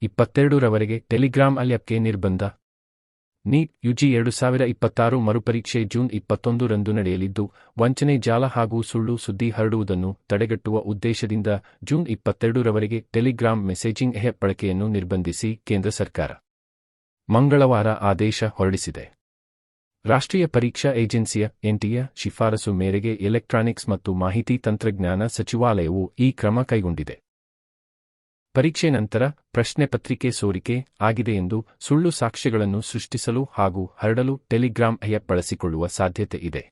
22ರವರೆಗೆ Telegram ಆ್ಯಪ್ಗೆ ನಿರ್ಬಂಧ. NEET UG 2026 ಮರುಪರೀಕ್ಷೆ June 21ರಂದು ನಡೆಯಲಿದ್ದು, ವಂಚನೆ ಜಾಲ ಹಾಗೂ ಸುಳ್ಳು ಸುದ್ದಿ ಹರಡುವುದನ್ನು ತಡೆಗಟ್ಟುವ ಉದ್ದೇಶದಿಂದ ಜೂನ್ 22ರವರೆಗೆ ಟೆಲಿಗ್ರಾಮ್ ಮೆಸೇಜಿಂಗ್ ಆ್ಯಪ್ ಬಳಕೆಯನ್ನು ನಿರ್ಬಂಧಿಸಿ ಕೇಂದ್ರ ಸರ್ಕಾರ ಮಂಗಳವಾರ ಆದೇಶ ಹೊರಡಿಸಿದೆ. ರಾಷ್ಟ್ರೀಯ ಪರೀಕ್ಷಾ ಏಜೆನ್ಸಿಯ ಎನ್ಟಿಎ ಶಿಫಾರಸು ಮೇರೆಗೆ ಎಲೆಕ್ಟ್ರಾನಿಕ್ಸ್ ಮತ್ತು ಮಾಹಿತಿ ತಂತ್ರಜ್ಞಾನ ಸಚಿವಾಲಯವು ಈ ಕ್ರಮ ಕೈಗೊಂಡಿದೆ. ಪರೀಕ್ಷೆ ನಂತರ ಪ್ರಶ್ನೆ ಪತ್ರಿಕೆ ಸೋರಿಕೆ ಆಗಿದೆ ಎಂದು ಸುಳ್ಳು ಸಾಕ್ಷ್ಯಗಳನ್ನು ಸೃಷ್ಟಿಸಲು ಹಾಗೂ ಹರಡಲು ಟೆಲಿಗ್ರಾಮ್ ಆ್ಯಪ್ ಬಳಸಿಕೊಳ್ಳುವ ಸಾಧ್ಯತೆ ಇದೆ.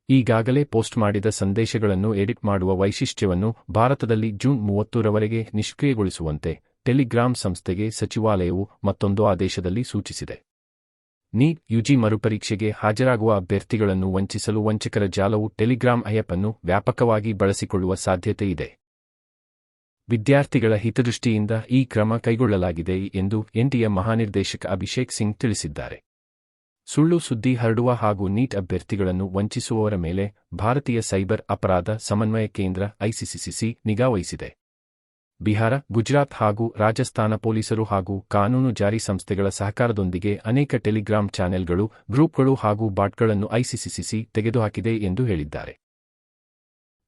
ಈಗಾಗಲೇ ಪೋಸ್ಟ್ ಮಾಡಿದ ಸಂದೇಶಗಳನ್ನು ಎಡಿಟ್ ಮಾಡುವ ವೈಶಿಷ್ಟ್ಯವನ್ನು ಭಾರತದಲ್ಲಿ ಜೂನ್ 30ರವರೆಗೆ ನಿಷ್ಕ್ರಿಯಗೊಳಿಸುವಂತೆ ಟೆಲಿಗ್ರಾಮ್ ಸಂಸ್ಥೆಗೆ ಸಚಿವಾಲಯವು ಮತ್ತೊಂದು ಆದೇಶದಲ್ಲಿ ಸೂಚಿಸಿದೆ. ನೀಟ್ ಯುಜಿ ಮರುಪರೀಕ್ಷೆಗೆ ಹಾಜರಾಗುವ ಅಭ್ಯರ್ಥಿಗಳನ್ನು ವಂಚಿಸಲು ವಂಚಕರ ಜಾಲವು ಟೆಲಿಗ್ರಾಮ್ ಆ್ಯಪ್ ಅನ್ನು ವ್ಯಾಪಕವಾಗಿ ಬಳಸಿಕೊಳ್ಳುವ ಸಾಧ್ಯತೆ ಇದೆ. ವಿದ್ಯಾರ್ಥಿಗಳ ಹಿತದೃಷ್ಟಿಯಿಂದ ಈ ಕ್ರಮ ಕೈಗೊಳ್ಳಲಾಗಿದೆ ಎಂದು ಎನ್ಟಿಎ ಮಹಾನಿರ್ದೇಶಕ ಅಭಿಷೇಕ್ ಸಿಂಗ್ ತಿಳಿಸಿದ್ದಾರೆ. ಸುಳ್ಳು ಸುದ್ದಿ ಹರಡುವ ಹಾಗೂ ನೀಟ್ ಅಭ್ಯರ್ಥಿಗಳನ್ನು ವಂಚಿಸುವವರ ಮೇಲೆ ಭಾರತೀಯ ಸೈಬರ್ ಅಪರಾಧ ಸಮನ್ವಯ ಕೇಂದ್ರ ಐಸಿಸಿಸಿ ನಿಗಾ ವಹಿಸಿದೆ. ಬಿಹಾರ, ಗುಜರಾತ್ ಹಾಗೂ ರಾಜಸ್ಥಾನ ಪೊಲೀಸರು ಹಾಗೂ ಕಾನೂನು ಜಾರಿ ಸಂಸ್ಥೆಗಳ ಸಹಕಾರದೊಂದಿಗೆ ಅನೇಕ ಟೆಲಿಗ್ರಾಮ್ ಚಾನೆಲ್ಗಳು, ಗ್ರೂಪ್ಗಳು ಹಾಗೂ ಬಾಟ್ಗಳನ್ನು ಐಸಿಸಿಸಿ ತೆಗೆದುಹಾಕಿದೆ ಎಂದು ಹೇಳಿದ್ದಾರೆ.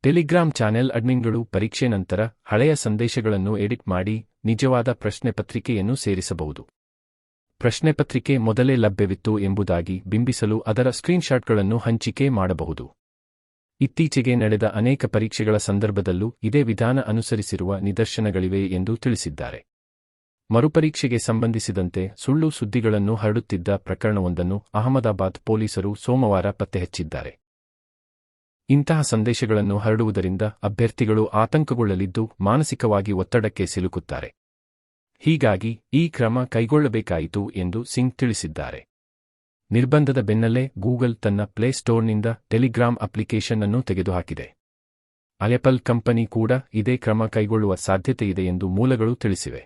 ಟೆಲಿಗ್ರಾಮ್ ಚಾನೆಲ್ ಅಡ್ಮಿನ್ಗಳು ಪರೀಕ್ಷೆ ನಂತರ ಹಳೆಯ ಸಂದೇಶಗಳನ್ನು ಎಡಿಟ್ ಮಾಡಿ ನಿಜವಾದ ಪ್ರಶ್ನೆ ಪತ್ರಿಕೆಯನ್ನು ಸೇರಿಸಬಹುದು. ಪ್ರಶ್ನೆ ಪತ್ರಿಕೆ ಮೊದಲೇ ಲಭ್ಯವಿತ್ತು ಎಂಬುದಾಗಿ ಬಿಂಬಿಸಲು ಅದರ ಸ್ಕ್ರೀನ್ಶಾಟ್ಗಳನ್ನು ಹಂಚಿಕೆ ಮಾಡಬಹುದು. ಇತ್ತೀಚೆಗೆ ನಡೆದ ಅನೇಕ ಪರೀಕ್ಷೆಗಳ ಸಂದರ್ಭದಲ್ಲೂ ಇದೇ ವಿಧಾನ ಅನುಸರಿಸಿರುವ ನಿದರ್ಶನಗಳಿವೆ ಎಂದು ತಿಳಿಸಿದ್ದಾರೆ. ಮರುಪರೀಕ್ಷೆಗೆ ಸಂಬಂಧಿಸಿದಂತೆ ಸುಳ್ಳು ಸುದ್ದಿಗಳನ್ನು ಹರಡುತ್ತಿದ್ದ ಪ್ರಕರಣವೊಂದನ್ನು ಅಹಮದಾಬಾದ್ ಪೊಲೀಸರು ಸೋಮವಾರ ಪತ್ತೆಹಚ್ಚಿದ್ದಾರೆ. ಇಂತಹ ಸಂದೇಶಗಳನ್ನು ಹರಡುವುದರಿಂದ ಅಭ್ಯರ್ಥಿಗಳು ಆತಂಕಗೊಳ್ಳಲಿದ್ದು ಮಾನಸಿಕವಾಗಿ ಒತ್ತಡಕ್ಕೆ ಸಿಲುಕುತ್ತಾರೆ. ಹೀಗಾಗಿ ಈ ಕ್ರಮ ಕೈಗೊಳ್ಳಬೇಕಾಯಿತು ಎಂದು ಸಿಂಗ್ ತಿಳಿಸಿದ್ದಾರೆ. ನಿರ್ಬಂಧದ ಬೆನ್ನಲ್ಲೇ ಗೂಗಲ್ ತನ್ನ ಪ್ಲೇಸ್ಟೋರ್ನಿಂದ ಟೆಲಿಗ್ರಾಮ್ ಅಪ್ಲಿಕೇಶನ್ ಅನ್ನು ತೆಗೆದುಹಾಕಿದೆ. ಆಪಲ್ ಕಂಪನಿ ಕೂಡ ಇದೇ ಕ್ರಮ ಕೈಗೊಳ್ಳುವ ಸಾಧ್ಯತೆಯಿದೆ ಎಂದು ಮೂಲಗಳು ತಿಳಿಸಿವೆ.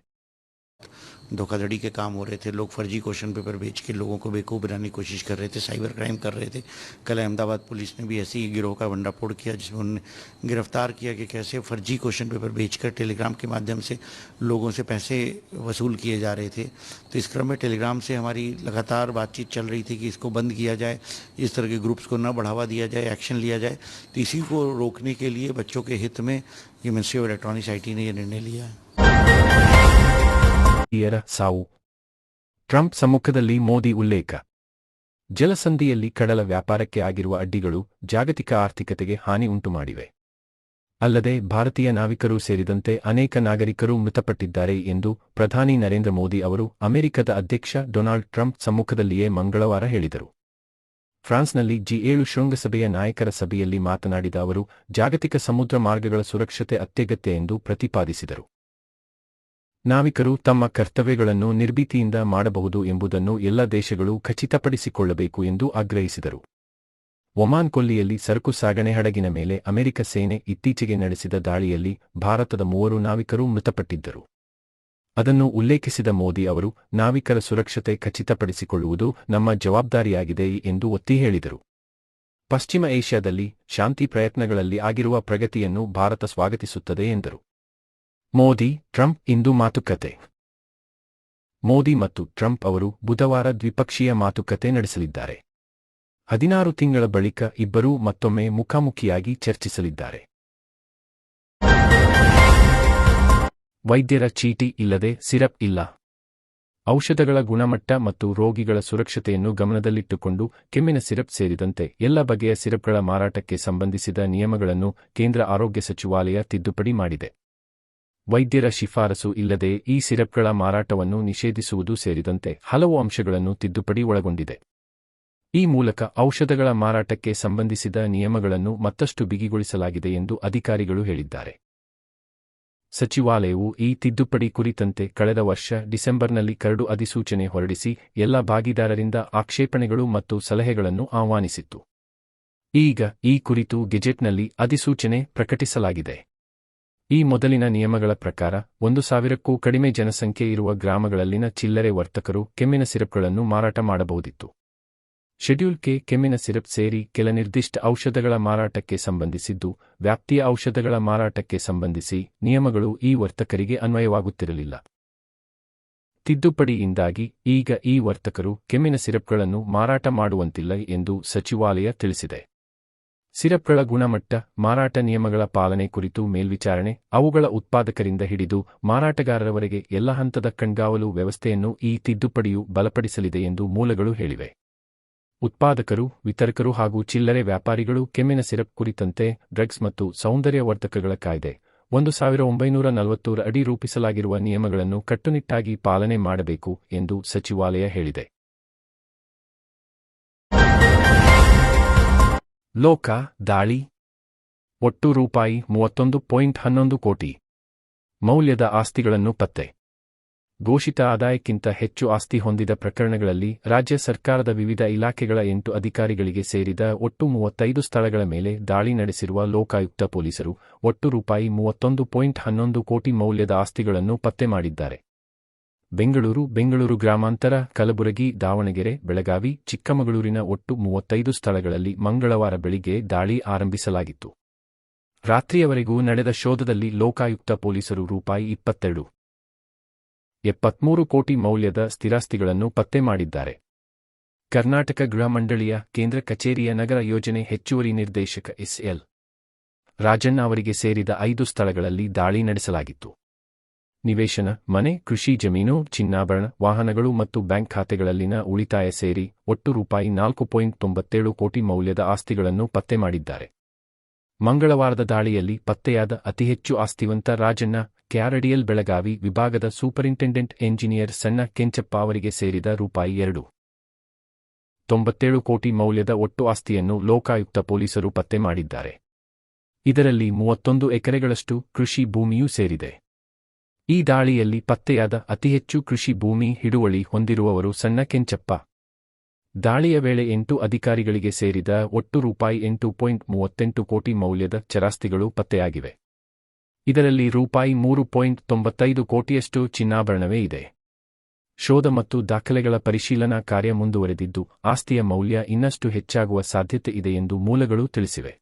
धोखाधड़ी के काम हो रहे थे, लोग फर्जी क्वेश्चन पेपर बेच के लोगों को बेवकूफ़ बनाने की कोशिश कर रहे थे, साइबर क्राइम कर रहे थे. कल अहमदाबाद पुलिस ने भी ऐसे ही गिरोह का भंडाफोड़ किया जिसमें उन्होंने गिरफ्तार किया कि कैसे फर्जी क्वेश्चन पेपर बेचकर टेलीग्राम के माध्यम से लोगों से पैसे वसूल किए जा रहे थे. तो इस क्रम में टेलीग्राम से हमारी लगातार बातचीत चल रही थी कि इसको बंद किया जाए, इस तरह के ग्रुप्स को न बढ़ावा दिया जाए, एक्शन लिया जाए. तो इसी को रोकने के लिए बच्चों के हित में ये मिनिस्ट्री ऑफ इलेक्ट्रॉनिक्स IT ने यह निर्णय लिया है. ಸಾವು ಟ್ರಂಪ್ ಸಮ್ಮುಖದಲ್ಲಿ ಮೋದಿ ಉಲ್ಲೇಖ. ಜಲಸಂಧಿಯಲ್ಲಿ ಕಡಲ ವ್ಯಾಪಾರಕ್ಕೆ ಆಗಿರುವ ಅಡ್ಡಿಗಳು ಜಾಗತಿಕ ಆರ್ಥಿಕತೆಗೆ ಹಾನಿ ಉಂಟುಮಾಡಿವೆ. ಅಲ್ಲದೆ ಭಾರತೀಯ ನಾವಿಕರೂ ಸೇರಿದಂತೆ ಅನೇಕ ನಾಗರಿಕರು ಮೃತಪಟ್ಟಿದ್ದಾರೆ ಎಂದು ಪ್ರಧಾನಿ ನರೇಂದ್ರ ಮೋದಿ ಅವರು ಅಮೆರಿಕದ ಅಧ್ಯಕ್ಷ ಡೊನಾಲ್ಡ್ ಟ್ರಂಪ್ ಸಮ್ಮುಖದಲ್ಲಿಯೇ ಮಂಗಳವಾರ ಹೇಳಿದರು. ಫ್ರಾನ್ಸ್ನಲ್ಲಿ G7 ಶೃಂಗಸಭೆಯ ನಾಯಕರ ಸಭೆಯಲ್ಲಿ ಮಾತನಾಡಿದ ಅವರು ಜಾಗತಿಕ ಸಮುದ್ರ ಮಾರ್ಗಗಳ ಸುರಕ್ಷತೆ ಅತ್ಯಗತ್ಯ ಎಂದು ಪ್ರತಿಪಾದಿಸಿದರು. ನಾವಿಕರು ತಮ್ಮ ಕರ್ತವ್ಯಗಳನ್ನು ನಿರ್ಭೀತಿಯಿಂದ ಮಾಡಬಹುದು ಎಂಬುದನ್ನು ಎಲ್ಲ ದೇಶಗಳು ಖಚಿತಪಡಿಸಿಕೊಳ್ಳಬೇಕು ಎಂದು ಆಗ್ರಹಿಸಿದರು. ಒಮಾನ್ ಕೊಲ್ಲಿಯಲ್ಲಿ ಸರಕು ಸಾಗಣೆ ಹಡಗಿನ ಮೇಲೆ ಅಮೆರಿಕ ಸೇನೆ ಇತ್ತೀಚೆಗೆ ನಡೆಸಿದ ದಾಳಿಯಲ್ಲಿ ಭಾರತದ 3 ನಾವಿಕರು ಮೃತಪಟ್ಟಿದ್ದರು. ಅದನ್ನು ಉಲ್ಲೇಖಿಸಿದ ಮೋದಿ ಅವರು ನಾವಿಕರ ಸುರಕ್ಷತೆ ಖಚಿತಪಡಿಸಿಕೊಳ್ಳುವುದು ನಮ್ಮ ಜವಾಬ್ದಾರಿಯಾಗಿದೆ ಎಂದು ಒತ್ತಿ ಹೇಳಿದರು. ಪಶ್ಚಿಮ ಏಷ್ಯಾದಲ್ಲಿ ಶಾಂತಿ ಪ್ರಯತ್ನಗಳಲ್ಲಿ ಆಗಿರುವ ಪ್ರಗತಿಯನ್ನು ಭಾರತ ಸ್ವಾಗತಿಸುತ್ತದೆ ಎಂದರು. ಮೋದಿ ಟ್ರಂಪ್ ಇಂದು ಮಾತುಕತೆ. ಮೋದಿ ಮತ್ತು ಟ್ರಂಪ್ ಅವರು ಬುಧವಾರ ದ್ವಿಪಕ್ಷೀಯ ಮಾತುಕತೆ ನಡೆಸಲಿದ್ದಾರೆ. 16 ತಿಂಗಳ ಬಳಿಕ ಇಬ್ಬರೂ ಮತ್ತೊಮ್ಮೆ ಮುಖಾಮುಖಿಯಾಗಿ ಚರ್ಚಿಸಲಿದ್ದಾರೆ. ವೈದ್ಯರ ಚೀಟಿ ಇಲ್ಲದೆ ಸಿರಪ್ ಇಲ್ಲ. ಔಷಧಗಳ ಗುಣಮಟ್ಟ ಮತ್ತು ರೋಗಿಗಳ ಸುರಕ್ಷತೆಯನ್ನು ಗಮನದಲ್ಲಿಟ್ಟುಕೊಂಡು ಕೆಮ್ಮಿನ ಸಿರಪ್ ಸೇರಿದಂತೆ ಎಲ್ಲ ಬಗೆಯ ಸಿರಪ್ಗಳ ಮಾರಾಟಕ್ಕೆ ಸಂಬಂಧಿಸಿದ ನಿಯಮಗಳನ್ನು ಕೇಂದ್ರ ಆರೋಗ್ಯ ಸಚಿವಾಲಯ ತಿದ್ದುಪಡಿ ಮಾಡಿದೆ. ವೈದ್ಯರ ಶಿಫಾರಸು ಇಲ್ಲದೆ ಈ ಸಿರಪ್ಗಳ ಮಾರಾಟವನ್ನು ನಿಷೇಧಿಸುವುದು ಸೇರಿದಂತೆ ಹಲವು ಅಂಶಗಳನ್ನು ತಿದ್ದುಪಡಿ ಒಳಗೊಂಡಿದೆ. ಈ ಮೂಲಕ ಔಷಧಗಳ ಮಾರಾಟಕ್ಕೆ ಸಂಬಂಧಿಸಿದ ನಿಯಮಗಳನ್ನು ಮತ್ತಷ್ಟು ಬಿಗಿಗೊಳಿಸಲಾಗಿದೆ ಎಂದು ಅಧಿಕಾರಿಗಳು ಹೇಳಿದ್ದಾರೆ. ಸಚಿವಾಲಯವು ಈ ತಿದ್ದುಪಡಿ ಕುರಿತಂತೆ ಕಳೆದ ವರ್ಷ ಡಿಸೆಂಬರ್ನಲ್ಲಿ ಕರಡು ಅಧಿಸೂಚನೆ ಹೊರಡಿಸಿ ಎಲ್ಲ ಭಾಗಿದಾರರಿಂದ ಆಕ್ಷೇಪಣೆಗಳು ಮತ್ತು ಸಲಹೆಗಳನ್ನು ಆಹ್ವಾನಿಸಿತ್ತು. ಈಗ ಈ ಕುರಿತು ಗೆಜೆಟ್ನಲ್ಲಿ ಅಧಿಸೂಚನೆ ಪ್ರಕಟಿಸಲಾಗಿದೆ. ಈ ಮೊದಲಿನ ನಿಯಮಗಳ ಪ್ರಕಾರ 1,000ಕ್ಕೂ ಕಡಿಮೆ ಜನಸಂಖ್ಯೆ ಇರುವ ಗ್ರಾಮಗಳಲ್ಲಿನ ಚಿಲ್ಲರೆ ವರ್ತಕರು ಕೆಮ್ಮಿನ ಸಿರಪ್ಗಳನ್ನು ಮಾರಾಟ ಮಾಡಬಹುದಿತ್ತು. ಶೆಡ್ಯೂಲ್ ಕೆ ಕೆಮ್ಮಿನ ಸಿರಪ್ ಸೇರಿ ಕೆಲ ನಿರ್ದಿಷ್ಟ ಔಷಧಗಳ ಮಾರಾಟಕ್ಕೆ ಸಂಬಂಧಿಸಿದ್ದು, ವ್ಯಾಪ್ತಿಯ ಔಷಧಗಳ ಮಾರಾಟಕ್ಕೆ ಸಂಬಂಧಿಸಿ ನಿಯಮಗಳು ಈ ವರ್ತಕರಿಗೆ ಅನ್ವಯವಾಗುತ್ತಿರಲಿಲ್ಲ. ತಿದ್ದುಪಡಿಯಿಂದಾಗಿ ಈಗ ಈ ವರ್ತಕರು ಕೆಮ್ಮಿನ ಸಿರಪ್ಗಳನ್ನು ಮಾರಾಟ ಮಾಡುವಂತಿಲ್ಲ ಎಂದು ಸಚಿವಾಲಯ ತಿಳಿಸಿದೆ. ಸಿರಪ್ಗಳ ಗುಣಮಟ್ಟ, ಮಾರಾಟ ನಿಯಮಗಳ ಪಾಲನೆ ಕುರಿತು ಮೇಲ್ವಿಚಾರಣೆ, ಅವುಗಳ ಉತ್ಪಾದಕರಿಂದ ಹಿಡಿದು ಮಾರಾಟಗಾರರವರೆಗೆ ಎಲ್ಲ ಹಂತದ ಕಣ್ಗಾವಲು ವ್ಯವಸ್ಥೆಯನ್ನು ಈ ತಿದ್ದುಪಡಿಯು ಬಲಪಡಿಸಲಿದೆ ಎಂದು ಮೂಲಗಳು ಹೇಳಿವೆ. ಉತ್ಪಾದಕರು, ವಿತರಕರು ಹಾಗೂ ಚಿಲ್ಲರೆ ವ್ಯಾಪಾರಿಗಳು ಕೆಮ್ಮಿನ ಸಿರಪ್ ಕುರಿತಂತೆ ಡ್ರಗ್ಸ್ ಮತ್ತು ಸೌಂದರ್ಯವರ್ಧಕಗಳ ಕಾಯ್ದೆ 1940 ಅಡಿ ರೂಪಿಸಲಾಗಿರುವ ನಿಯಮಗಳನ್ನು ಕಟ್ಟುನಿಟ್ಟಾಗಿ ಪಾಲನೆ ಮಾಡಬೇಕು ಎಂದು ಸಚಿವಾಲಯ ಹೇಳಿದೆ. ಲೋಕ ದಾಳಿ ಒಟ್ಟು ರೂಪಾಯಿ 31.11 ಕೋಟಿ ಮೌಲ್ಯದ ಆಸ್ತಿಗಳನ್ನು ಪತ್ತೆ. ಘೋಷಿತ ಆದಾಯಕ್ಕಿಂತ ಹೆಚ್ಚು ಆಸ್ತಿ ಹೊಂದಿದ ಪ್ರಕರಣಗಳಲ್ಲಿ ರಾಜ್ಯ ಸರ್ಕಾರದ ವಿವಿಧ ಇಲಾಖೆಗಳ 8 ಅಧಿಕಾರಿಗಳಿಗೆ ಸೇರಿದ ಒಟ್ಟು 35 ಸ್ಥಳಗಳ ಮೇಲೆ ದಾಳಿ ನಡೆಸಿರುವ ಲೋಕಾಯುಕ್ತ ಪೊಲೀಸರು ಒಟ್ಟು ರೂಪಾಯಿ 31.11 ಕೋಟಿ ಮೌಲ್ಯದ ಆಸ್ತಿಗಳನ್ನು ಪತ್ತೆ ಮಾಡಿದ್ದಾರೆ. ಬೆಂಗಳೂರು ಗ್ರಾಮಾಂತರ, ಕಲಬುರಗಿ, ದಾವಣಗೆರೆ, ಬೆಳಗಾವಿ, ಚಿಕ್ಕಮಗಳೂರಿನ ಒಟ್ಟು 35 ಸ್ಥಳಗಳಲ್ಲಿ ಮಂಗಳವಾರ ಬೆಳಿಗ್ಗೆ ದಾಳಿ ಆರಂಭಿಸಲಾಗಿತ್ತು. ರಾತ್ರಿಯವರೆಗೂ ನಡೆದ ಶೋಧದಲ್ಲಿ ಲೋಕಾಯುಕ್ತ ಪೊಲೀಸರು ರೂಪಾಯಿ 73 ಕೋಟಿ ಮೌಲ್ಯದ ಸ್ಥಿರಾಸ್ತಿಗಳನ್ನು ಪತ್ತೆ ಮಾಡಿದ್ದಾರೆ. ಕರ್ನಾಟಕ ಗೃಹ ಮಂಡಳಿಯ ಕೇಂದ್ರ ಕಚೇರಿಯ ನಗರ ಯೋಜನೆ ಹೆಚ್ಚುವರಿ ನಿರ್ದೇಶಕ ಎಸ್.ಎಲ್. ರಾಜಣ್ಣ ಅವರಿಗೆ ಸೇರಿದ 5 ಸ್ಥಳಗಳಲ್ಲಿ ದಾಳಿ ನಡೆಸಲಾಗಿತ್ತು. ನಿವೇಶನ, ಮನೆ, ಕೃಷಿ ಜಮೀನು, ಚಿನ್ನಾಭರಣ, ವಾಹನಗಳು ಮತ್ತು ಬ್ಯಾಂಕ್ ಖಾತೆಗಳಲ್ಲಿನ ಉಳಿತಾಯ ಸೇರಿ ಒಟ್ಟು ರೂಪಾಯಿ 4.97 ಕೋಟಿ ಮೌಲ್ಯದ ಆಸ್ತಿಗಳನ್ನು ಪತ್ತೆ ಮಾಡಿದ್ದಾರೆ. ಮಂಗಳವಾರದ ದಾಳಿಯಲ್ಲಿ ಪತ್ತೆಯಾದ ಅತಿಹೆಚ್ಚು ಆಸ್ತಿವಂತ ರಾಜಣ್ಣ ಕ್ಯಾರಡಿಯಲ್ ಬೆಳಗಾವಿ ವಿಭಾಗದ ಸೂಪರಿಂಟೆಂಡೆಂಟ್ ಎಂಜಿನಿಯರ್ ಸಣ್ಣ ಕೆಂಚಪ್ಪ ಅವರಿಗೆ ಸೇರಿದ ರೂಪಾಯಿ 2.97 ಕೋಟಿ ಮೌಲ್ಯದ ಒಟ್ಟು ಆಸ್ತಿಯನ್ನು ಲೋಕಾಯುಕ್ತ ಪೊಲೀಸರು ಪತ್ತೆ ಮಾಡಿದ್ದಾರೆ. ಇದರಲ್ಲಿ 31 ಎಕರೆಗಳಷ್ಟು ಕೃಷಿ ಭೂಮಿಯೂ ಸೇರಿದೆ. ಈ ದಾಳಿಯಲ್ಲಿ ಪತ್ತೆಯಾದ ಅತಿಹೆಚ್ಚು ಕೃಷಿ ಭೂಮಿ ಹಿಡುವಳಿ ಹೊಂದಿರುವವರು ಸಣ್ಣ ಕೆಂಚಪ್ಪ. ದಾಳಿಯ ವೇಳೆ 8 ಅಧಿಕಾರಿಗಳಿಗೆ ಸೇರಿದ ಒಟ್ಟು ರೂಪಾಯಿ 8.38 ಕೋಟಿ ಮೌಲ್ಯದ ಚರಾಸ್ತಿಗಳು ಪತ್ತೆಯಾಗಿವೆ. ಇದರಲ್ಲಿ ರೂಪಾಯಿ 3.95 ಕೋಟಿಯಷ್ಟು ಚಿನ್ನಾಭರಣವೇ ಇದೆ. ಶೋಧ ಮತ್ತು ದಾಖಲೆಗಳ ಪರಿಶೀಲನಾ ಕಾರ್ಯ ಮುಂದುವರೆದಿದ್ದು, ಆಸ್ತಿಯ ಮೌಲ್ಯ ಇನ್ನಷ್ಟು ಹೆಚ್ಚಾಗುವ ಸಾಧ್ಯತೆ ಇದೆ ಎಂದು ಮೂಲಗಳು ತಿಳಿಸಿವೆ.